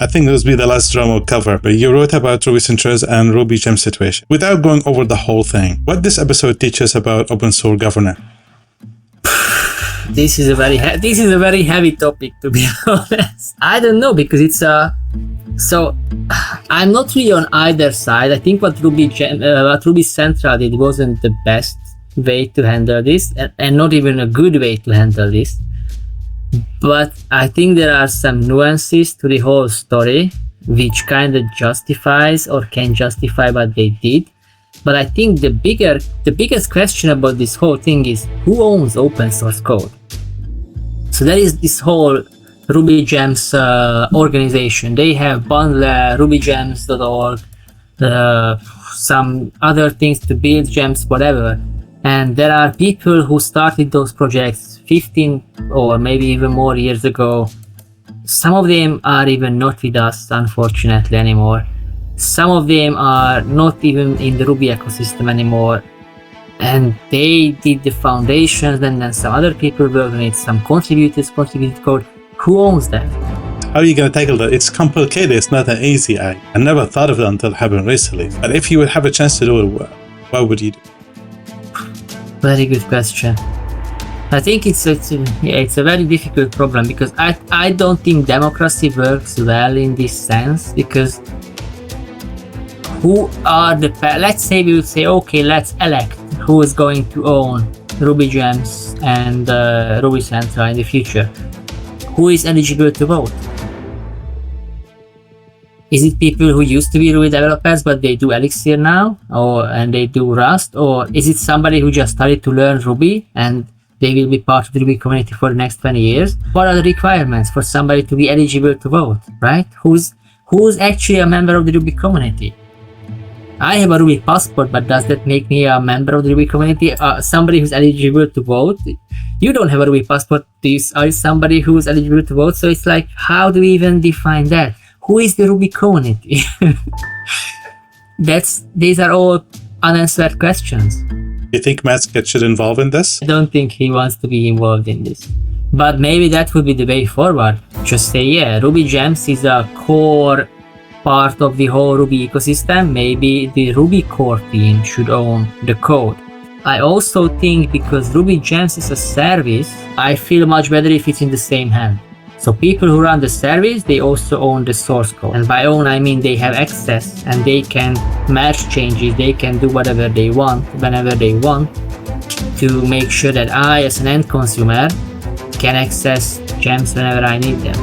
I think this will be the last drama we'll cover, but you wrote about RubyCentral's and Rubygems situation. Without going over the whole thing, what this episode teaches about open source governance? This is a very heavy topic, to be honest. I don't know, because it's so I'm not really on either side. I think what RubyCentral did wasn't the best way to handle this, and not even a good way to handle this. But I think there are some nuances to the whole story which kind of justifies or can justify what they did. But I think the biggest question about this whole thing is who owns open source code? So there is this whole Rubygems organization. They have bundle rubygems.org, some other things to build gems, whatever. And there are people who started those projects 15 or maybe even more years ago. Some of them are even not with us, unfortunately, anymore. Some of them are not even in the Ruby ecosystem anymore. And they did the foundations, and then some other people worked on it, some contributors contributed code. Who owns that? How are you going to tackle that? It's complicated. It's not an easy. I never thought of it until it happened recently. But if you would have a chance to do it, what would you do? Very good question. I think it's a very difficult problem, because I don't think democracy works well in this sense, because who are let's say we would say, okay, let's elect who is going to own Rubygems and RubyCentral in the future. Who is eligible to vote? Is it people who used to be Ruby developers but they do Elixir now, and they do Rust, or is it somebody who just started to learn Ruby and they will be part of the Ruby community for the next 20 years? What are the requirements for somebody to be eligible to vote, right? Who's actually a member of the Ruby community? I have a Ruby passport, but does that make me a member of the Ruby community? Somebody who's eligible to vote? You don't have a Ruby passport. Are you somebody who's eligible to vote? So it's like, how do we even define that? Who is the Ruby community? These are all unanswered questions. You think Matz should involve in this? I don't think he wants to be involved in this. But maybe that would be the way forward. Just say, yeah, Rubygems is a core part of the whole Ruby ecosystem. Maybe the Ruby core team should own the code. I also think because Rubygems is a service, I feel much better if it's in the same hand. So people who run the service, they also own the source code. And by own, I mean they have access and they can merge changes, they can do whatever they want, whenever they want, to make sure that I, as an end consumer, can access gems whenever I need them.